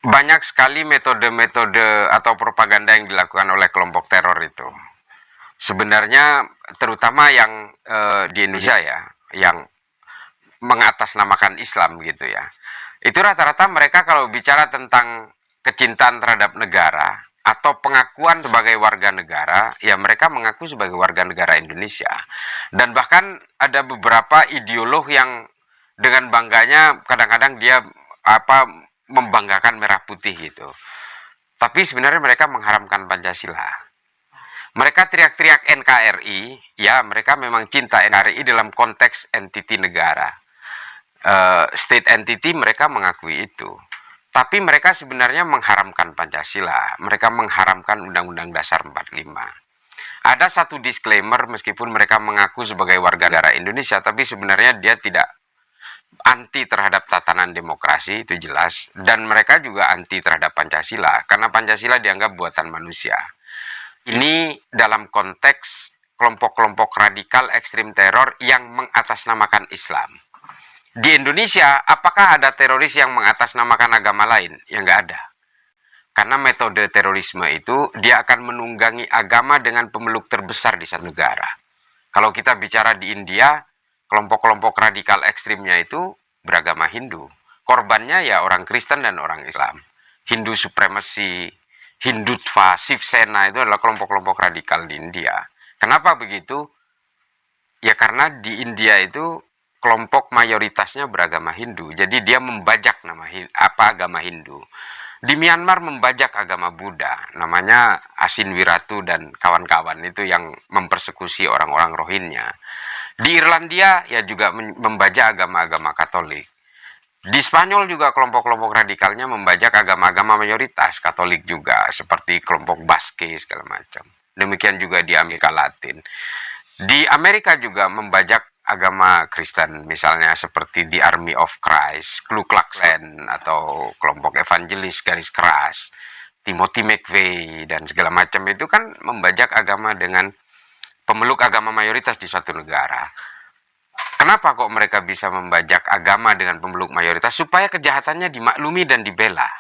banyak sekali metode-metode atau propaganda yang dilakukan oleh kelompok teror itu. Sebenarnya terutama yang di Indonesia ya, yang mengatasnamakan Islam gitu ya. Itu rata-rata mereka kalau bicara tentang kecintaan terhadap negara atau pengakuan sebagai warga negara, ya mereka mengaku sebagai warga negara Indonesia. Dan bahkan ada beberapa ideolog yang dengan bangganya kadang-kadang dia apa membanggakan merah putih gitu. Tapi sebenarnya mereka mengharamkan Pancasila. Mereka teriak-teriak NKRI, ya mereka memang cinta NKRI dalam konteks entiti negara. State entity mereka mengakui itu. Tapi mereka sebenarnya mengharamkan Pancasila. Mereka mengharamkan Undang-Undang Dasar 45. Ada satu disclaimer meskipun mereka mengaku sebagai warga negara Indonesia, tapi sebenarnya dia tidak anti terhadap tatanan demokrasi, itu jelas. Dan mereka juga anti terhadap Pancasila, karena Pancasila dianggap buatan manusia. Ini dalam konteks kelompok-kelompok radikal ekstrim teror yang mengatasnamakan Islam. Di Indonesia, apakah ada teroris yang mengatasnamakan agama lain? Ya nggak ada. Karena metode terorisme itu, dia akan menunggangi agama dengan pemeluk terbesar di satu negara. Kalau kita bicara di India, kelompok-kelompok radikal ekstrimnya itu beragama Hindu. Korbannya ya orang Kristen dan orang Islam. Hindu supremacy, Hindutva, Shiv Sena itu adalah kelompok-kelompok radikal di India. Kenapa begitu? Ya karena di India itu kelompok mayoritasnya beragama Hindu. Jadi dia membajak agama Hindu. Di Myanmar membajak agama Buddha. Namanya Asin Wiratu dan kawan-kawan itu yang mempersekusi orang-orang Rohingya. Di Irlandia ya juga membajak agama-agama Katolik. Di Spanyol juga kelompok-kelompok radikalnya membajak agama-agama mayoritas, Katolik juga, seperti kelompok Baske segala macam. Demikian juga di Amerika Latin. Di Amerika juga membajak agama Kristen, misalnya seperti The Army of Christ, Ku Klux Klan, atau kelompok evangelis garis keras, Timothy McVeigh, dan segala macam itu kan membajak agama dengan pemeluk agama mayoritas di suatu negara. Kenapa kok mereka bisa membajak agama dengan pemeluk mayoritas? Supaya kejahatannya dimaklumi dan dibela.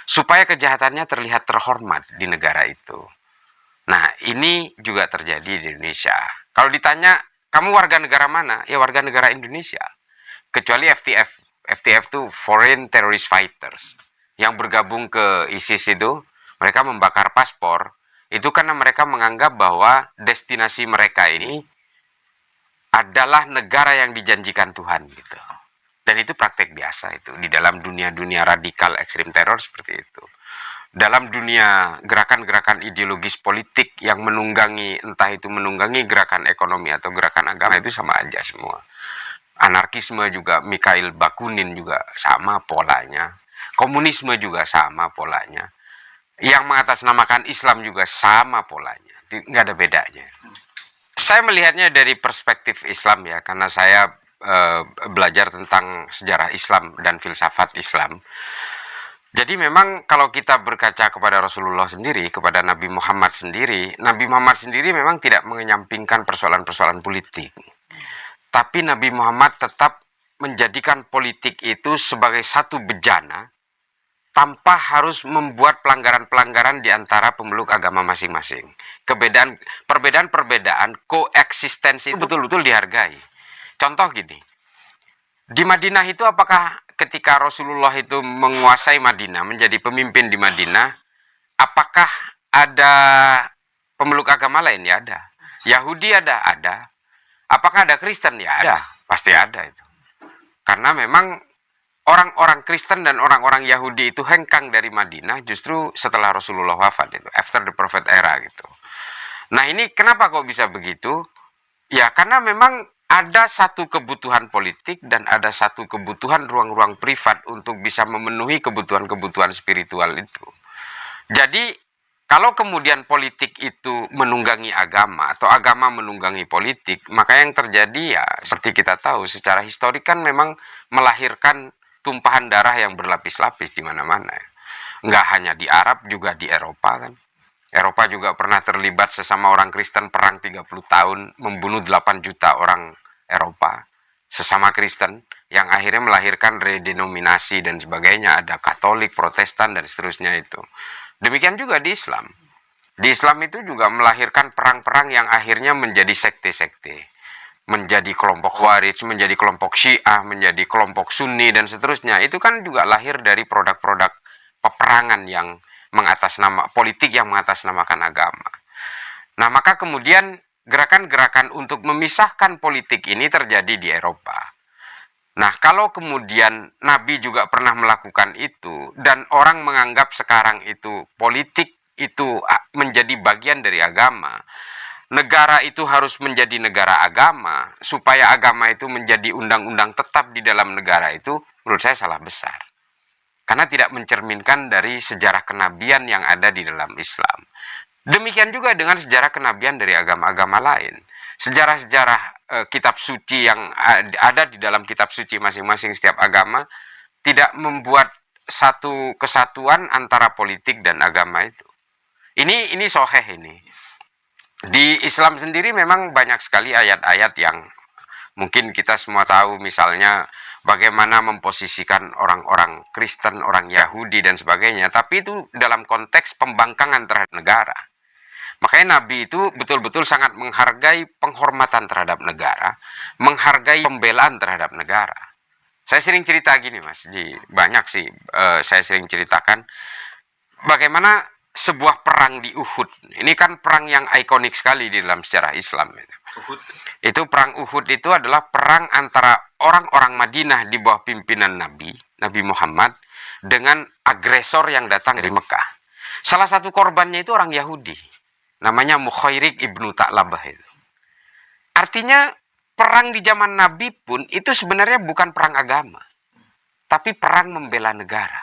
Supaya kejahatannya terlihat terhormat di negara itu. Nah, ini juga terjadi di Indonesia. Kalau ditanya, kamu warga negara mana? Ya warga negara Indonesia. Kecuali FTF. FTF itu Foreign Terrorist Fighters. Yang bergabung ke ISIS itu, mereka membakar paspor. Itu karena mereka menganggap bahwa destinasi mereka ini adalah negara yang dijanjikan Tuhan gitu. Dan itu praktek biasa itu di dalam dunia-dunia radikal ekstrim teror seperti itu. Dalam dunia gerakan-gerakan ideologis politik yang menunggangi, entah itu menunggangi gerakan ekonomi atau gerakan agama, itu sama aja semua. Anarkisme juga, Mikhail Bakunin juga sama polanya. Komunisme juga sama polanya. Yang mengatasnamakan Islam juga sama polanya. Nggak ada bedanya. Saya melihatnya dari perspektif Islam ya, karena saya belajar tentang sejarah Islam dan filsafat Islam. Jadi memang kalau kita berkaca kepada Rasulullah sendiri, kepada Nabi Muhammad sendiri memang tidak menyampingkan persoalan-persoalan politik. Tapi Nabi Muhammad tetap menjadikan politik itu sebagai satu bejana tanpa harus membuat pelanggaran-pelanggaran di antara pemeluk agama masing-masing. Perbedaan-perbedaan, koeksistensi itu betul-betul dihargai. Contoh gini, di Madinah itu apakah ketika Rasulullah itu menguasai Madinah, menjadi pemimpin di Madinah, apakah ada pemeluk agama lain? Ya ada. Yahudi ada. Apakah ada Kristen? Ya ada. Pasti ada itu. Karena memang orang-orang Kristen dan orang-orang Yahudi itu hengkang dari Madinah justru setelah Rasulullah wafat itu, after the prophet era gitu. Nah ini kenapa kok bisa begitu? Ya karena memang ada satu kebutuhan politik dan ada satu kebutuhan ruang-ruang privat untuk bisa memenuhi kebutuhan-kebutuhan spiritual itu. Jadi kalau kemudian politik itu menunggangi agama atau agama menunggangi politik, maka yang terjadi ya seperti kita tahu secara historik kan memang melahirkan tumpahan darah yang berlapis-lapis di mana-mana. Nggak hanya di Arab, juga di Eropa kan. Eropa juga pernah terlibat sesama orang Kristen perang 30 tahun, membunuh 8 juta orang Eropa. sesama Kristen, yang akhirnya melahirkan redenominasi dan sebagainya, ada Katolik, Protestan, dan seterusnya itu. Demikian juga di Islam. Di Islam itu juga melahirkan perang-perang yang akhirnya menjadi sekte-sekte. Menjadi kelompok Khawarij, menjadi kelompok Syiah, menjadi kelompok Sunni, dan seterusnya. Itu kan juga lahir dari produk-produk peperangan yang politik yang mengatasnamakan agama. Nah, maka kemudian gerakan-gerakan untuk memisahkan politik ini terjadi di Eropa. Nah, kalau kemudian Nabi juga pernah melakukan itu, dan orang menganggap sekarang itu politik itu menjadi bagian dari agama, negara itu harus menjadi negara agama, supaya agama itu menjadi undang-undang tetap di dalam negara itu, menurut saya salah besar. Karena tidak mencerminkan dari sejarah kenabian yang ada di dalam Islam. Demikian juga dengan sejarah kenabian dari agama-agama lain. Sejarah-sejarah kitab suci yang ada di dalam kitab suci masing-masing setiap agama tidak membuat satu kesatuan antara politik dan agama itu. Ini soheh ini. Di Islam sendiri memang banyak sekali ayat-ayat yang mungkin kita semua tahu, misalnya bagaimana memposisikan orang-orang Kristen, orang Yahudi, dan sebagainya. Tapi itu dalam konteks pembangkangan terhadap negara. Makanya Nabi itu betul-betul sangat menghargai penghormatan terhadap negara, menghargai pembelaan terhadap negara. Saya sering cerita gini, Mas, banyak sih saya sering ceritakan bagaimana sebuah perang di Uhud. Ini kan perang yang ikonik sekali di dalam sejarah Islam. Itu perang Uhud itu adalah perang antara orang-orang Madinah di bawah pimpinan Nabi Muhammad dengan agresor yang datang dari Mekah. Salah satu korbannya itu orang Yahudi, namanya Mukhairik ibnu Ta'labah itu. Artinya perang di zaman Nabi pun itu sebenarnya bukan perang agama, tapi perang membela negara.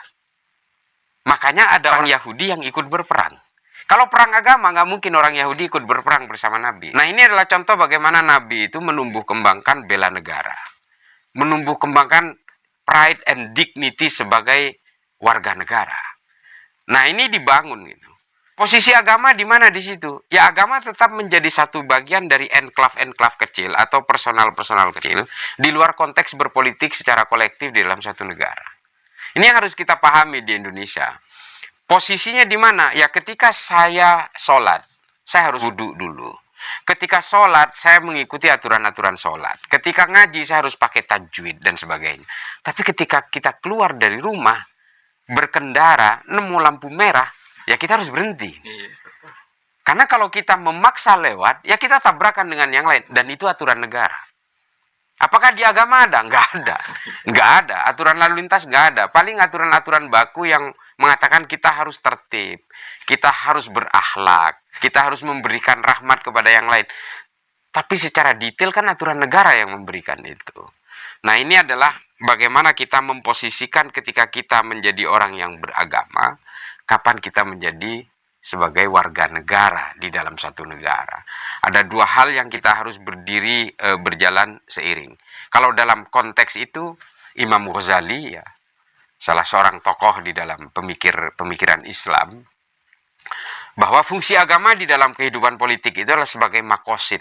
Makanya ada orang Yahudi yang ikut berperang. Kalau perang agama, nggak mungkin orang Yahudi ikut berperang bersama Nabi. Nah, ini adalah contoh bagaimana Nabi itu menumbuh kembangkan bela negara. Menumbuh kembangkan pride and dignity sebagai warga negara. Nah, ini dibangun gitu. Posisi agama di mana di situ? Ya, agama tetap menjadi satu bagian dari enklav-enklav kecil atau personal-personal kecil di luar konteks berpolitik secara kolektif di dalam satu negara. Ini yang harus kita pahami di Indonesia. Posisinya di mana? Ya, ketika saya sholat, saya harus wudhu dulu. Ketika sholat, saya mengikuti aturan-aturan sholat. Ketika ngaji, saya harus pakai tajwid dan sebagainya. Tapi ketika kita keluar dari rumah, berkendara, nemu lampu merah, ya kita harus berhenti. Karena kalau kita memaksa lewat, ya kita tabrakan dengan yang lain. Dan itu aturan negara. Apakah di agama ada? Nggak ada. Nggak ada. Aturan lalu lintas nggak ada. Paling aturan-aturan baku yang mengatakan kita harus tertib. Kita harus berakhlak. Kita harus memberikan rahmat kepada yang lain. Tapi secara detail kan aturan negara yang memberikan itu. Nah, ini adalah bagaimana kita memposisikan ketika kita menjadi orang yang beragama, kapan kita menjadi sebagai warga negara di dalam satu negara. Ada dua hal yang kita harus berjalan seiring. Kalau dalam konteks itu, Imam Ghazali, ya, salah seorang tokoh di dalam pemikiran Islam, bahwa fungsi agama di dalam kehidupan politik itu adalah sebagai makosid.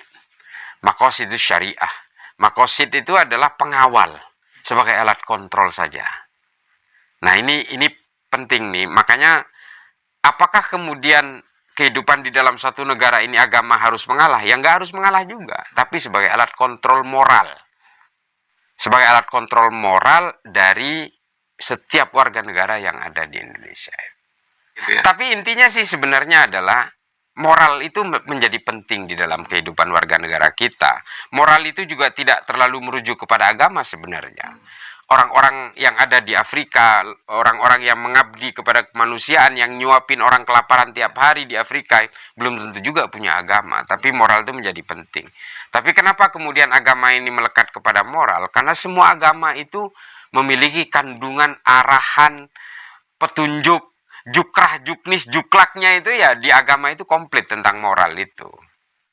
Makosid itu syariah. Makosid itu adalah pengawal, sebagai alat kontrol saja. Nah, ini penting nih. Makanya apakah kemudian kehidupan di dalam satu negara ini agama harus mengalah? Ya, nggak harus mengalah juga. Tapi sebagai alat kontrol moral. Sebagai alat kontrol moral dari setiap warga negara yang ada di Indonesia. Gitu ya. Tapi intinya sih sebenarnya adalah moral itu menjadi penting di dalam kehidupan warga negara kita. Moral itu juga tidak terlalu merujuk kepada agama sebenarnya. Orang-orang yang ada di Afrika, orang-orang yang mengabdi kepada kemanusiaan, yang nyuapin orang kelaparan tiap hari di Afrika, belum tentu juga punya agama. Tapi moral itu menjadi penting. Tapi kenapa kemudian agama ini melekat kepada moral? Karena semua agama itu memiliki kandungan arahan, petunjuk, jukrah, juknis, juklaknya itu ya di agama itu komplit tentang moral itu.